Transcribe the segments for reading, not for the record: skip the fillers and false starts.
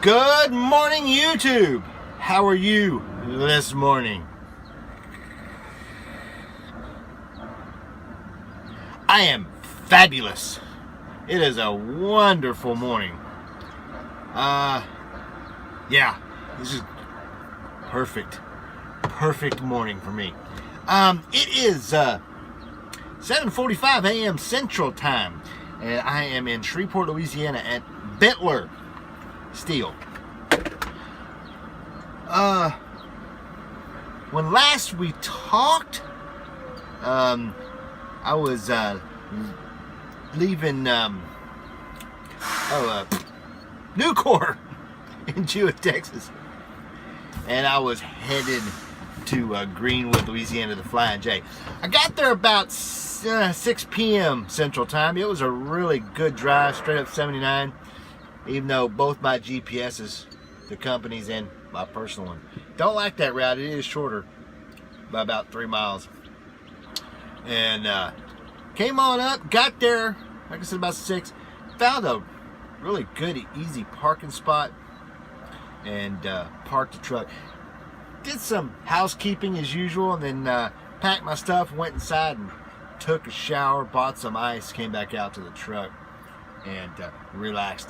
Good morning, YouTube. How are you this morning? I am fabulous. It is a wonderful morning. Yeah, this is perfect morning for me. It is 7:45 a.m. Central Time, and I am in Shreveport, Louisiana at Bentler Steel. When last we talked, I was leaving Nucor in Jewett, Texas, and I was headed to Greenwood, Louisiana, to Flying J. I got there about 6 p.m. Central Time. It was a really good drive, straight up 79, even though both my GPSs, the company's and my personal one, don't like that route. It is shorter by about 3 miles. And came on up, got there, like I said, about 6, found a really good, easy parking spot, and parked the truck. Did some housekeeping as usual, and then packed my stuff, went inside and took a shower, bought some ice, came back out to the truck, and relaxed.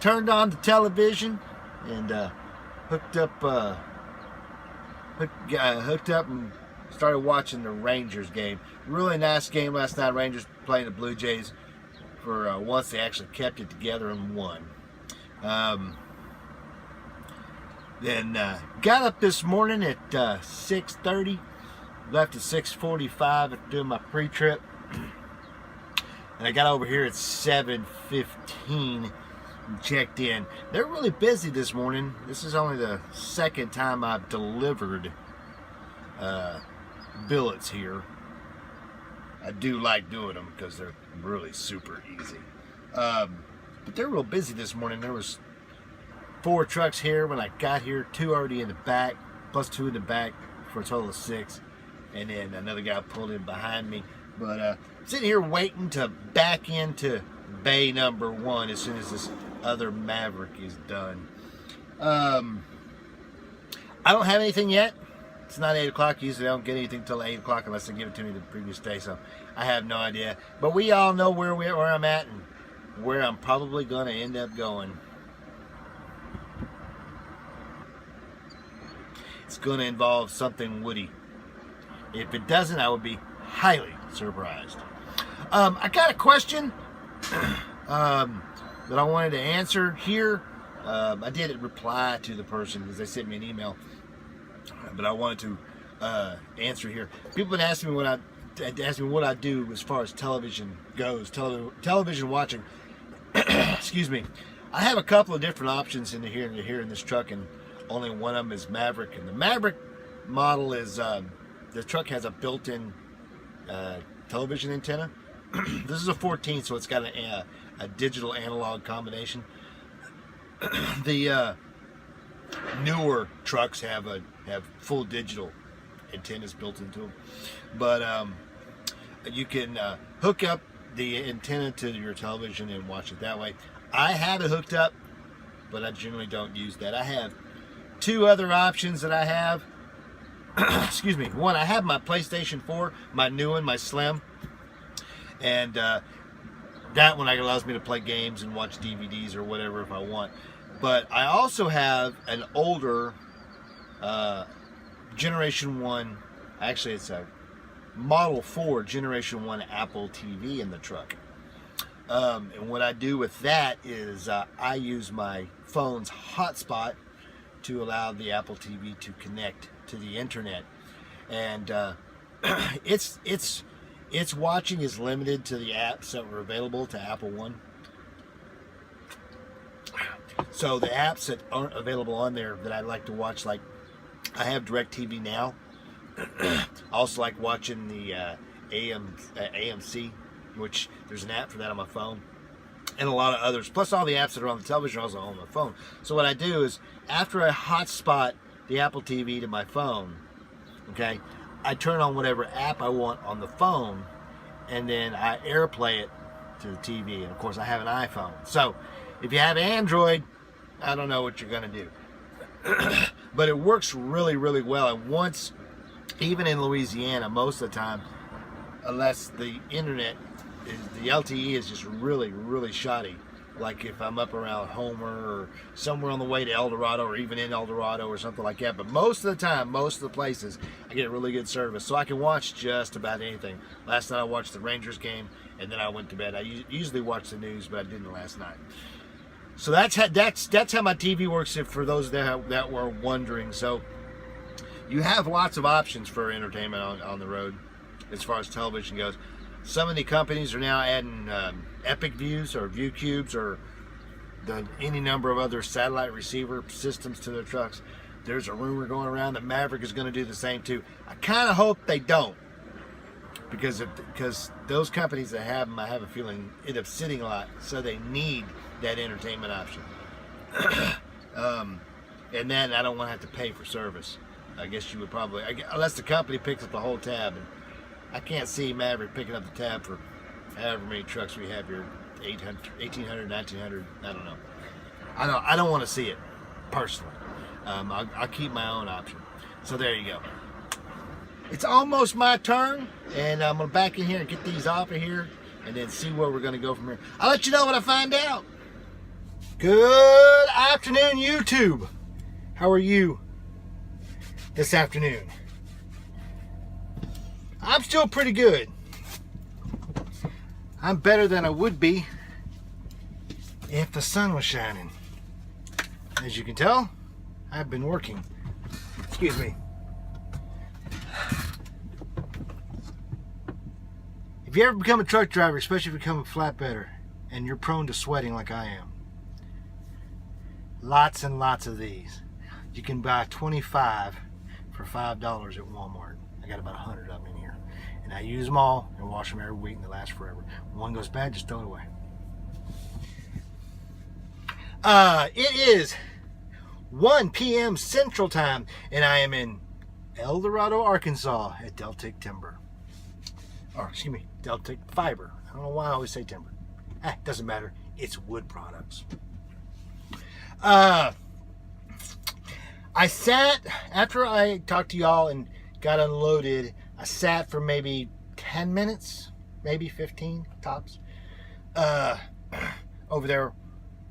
Turned on the television and hooked up and started watching the Rangers game. Really nice game last night. Rangers playing the Blue Jays. For once, they actually kept it together and won. Then got up this morning at 6:30. Left at 6:45 after doing my pre-trip. And I got over here at 7:15 and checked in. They're really busy this morning. This is only the second time I've delivered billets here. I do like doing them because they're really super easy. But they're real busy this morning. There was 4 trucks here when I got here, 2 already in the back, plus 2 in the back for a total of 6. And then another guy pulled in behind me. But sitting here waiting to back into bay number 1 as soon as this other Maverick is done. I don't have anything yet. It's not 8 o'clock. Usually I don't get anything till 8 o'clock unless they give it to me the previous day. So I have no idea. But we all know where I'm at and where I'm probably going to end up going. It's going to involve something woody. If it doesn't, I would be highly surprised. I got a question that I wanted to answer here. I did reply to the person because they sent me an email, but I wanted to answer here. People have been asking me what I do as far as television goes, television watching. Excuse me. I have a couple of different options in this truck, and only one of them is Maverick. And the Maverick model is the truck has a built-in television antenna. This is a 14, so it's got a digital analog combination. The newer trucks have full digital antennas built into them, but you can hook up the antenna to your television and watch it that way. I have it hooked up, but I generally don't use that. I have 2 other options that I have. Excuse me. One, I have my PlayStation 4, my new one, my Slim, and that one allows me to play games and watch DVDs or whatever if I want. But I also have an older Generation 1, actually it's a Model 4 Generation 1 Apple TV in the truck. And what I do with that is I use my phone's hotspot to allow the Apple TV to connect to the internet, and its watching is limited to the apps that were available to Apple One. So the apps that aren't available on there that I like to watch, like I have DirecTV Now. I also like watching the AMC, which there's an app for that on my phone, and a lot of others, plus all the apps that are on the television are also on my phone. So what I do is, after I hotspot the Apple TV to my phone, okay, I turn on whatever app I want on the phone, and then I AirPlay it to the TV. And of course I have an iPhone. So if you have Android, I don't know what you're going to do. But it works really, really well. And once, even in Louisiana, most of the time, unless the internet, the LTE is just really, really shoddy. Like if I'm up around Homer or somewhere on the way to El Dorado or even in El Dorado or something like that. But most of the time, most of the places, I get really good service. So I can watch just about anything. Last night I watched the Rangers game and then I went to bed. I usually watch the news, but I didn't last night. So that's how my TV works, for those that were wondering. So you have lots of options for entertainment on the road as far as television goes. Some of the companies are now adding Epic Views or View Cubes or any number of other satellite receiver systems to their trucks. There's a rumor going around that Maverick is going to do the same too. I kind of hope they don't, because those companies that have them, I have a feeling, end up sitting a lot, so they need that entertainment option. And then I don't want to have to pay for service. I guess you would probably, unless the company picks up the whole tab. And I can't see Maverick picking up the tab for however many trucks we have here, 800, 1,800, 1,900, I don't know. I don't want to see it, personally. I'll keep my own option. So there you go. It's almost my turn, and I'm going to back in here and get these off of here, and then see where we're going to go from here. I'll let you know when I find out. Good afternoon, YouTube. How are you this afternoon? I'm still pretty good. I'm better than I would be if the sun was shining. As you can tell, I've been working. Excuse me. If you ever become a truck driver, especially if you become a flatbedder, and you're prone to sweating like I am, lots and lots of these. You can buy 25 for $5 at Walmart. I got about 100 of them in here. And I use them all and wash them every week, and they last forever. When one goes bad, just throw it away. It is 1 p.m. Central Time, and I am in El Dorado, Arkansas at Deltic Timber. Or, excuse me, Deltic Fiber. I don't know why I always say timber. Doesn't matter. It's wood products. I sat, after I talked to y'all and got unloaded, I sat for maybe 10 minutes, maybe 15 tops, over there.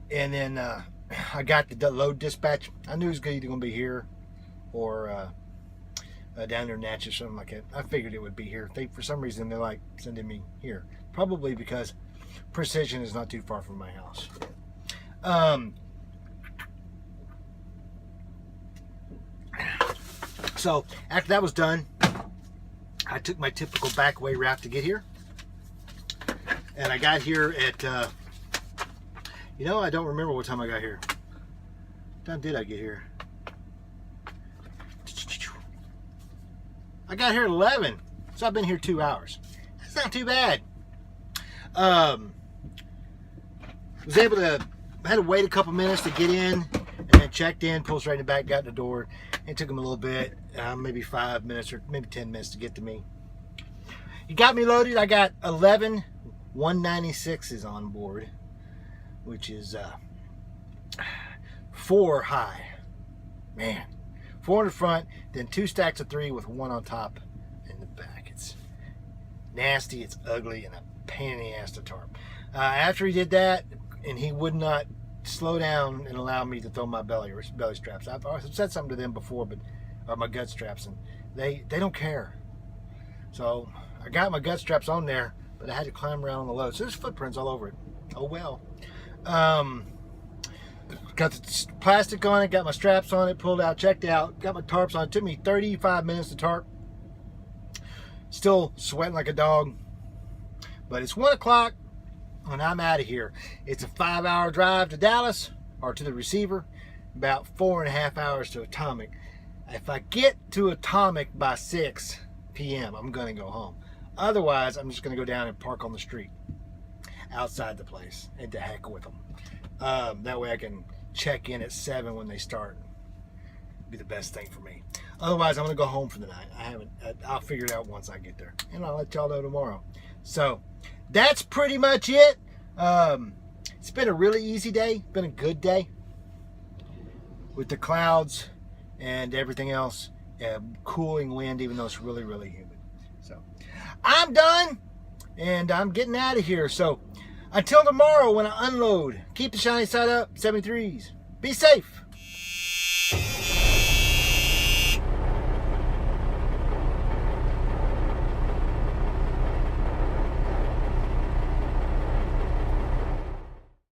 And then I got the load dispatch. I knew it was either going to be here or down there in Natchez, something like that. I figured it would be here. For some reason, they're like sending me here. Probably because Precision is not too far from my house. So after that was done, I took my typical back way route to get here. And I got here at, I don't remember what time I got here. What time did I get here? I got here at 11, so I've been here 2 hours. That's not too bad. Was able to, I had to wait a couple minutes to get in, and then checked in, pulled straight in the back, got in the door. It took him a little bit, maybe 5 minutes or maybe 10 minutes to get to me. He got me loaded. I got 11 196s on board, which is 4 high. Man, 4 in the front, then 2 stacks of 3 with 1 on top in the back. It's nasty, it's ugly, and a pain in the ass to tarp. After he did that, and he would not slow down and allow me to throw my belly straps. I've said something to them before, or my gut straps, and they don't care. So I got my gut straps on there, but I had to climb around on the load. So there's footprints all over it. Oh well. Got the plastic on it, got my straps on it, pulled out, checked out, got my tarps on. It took me 35 minutes to tarp. Still sweating like a dog. But it's 1 o'clock when I'm out of here. It's a 5-hour drive to Dallas, or to the receiver, about 4.5 hours to Atomic. If I get to Atomic by 6 p.m., I'm going to go home. Otherwise, I'm just going to go down and park on the street outside the place and to heck with them. That way I can check in at 7 when they start. Be the best thing for me. Otherwise, I'm going to go home for the night. I'll figure it out once I get there. And I'll let y'all know tomorrow. So, that's pretty much it. It's been a really easy day. Been a good day. with the clouds and everything else, cooling wind, even though it's really, really humid. So I'm done, and I'm getting out of here. So until tomorrow when I unload, keep the shiny side up, 73s. Be safe.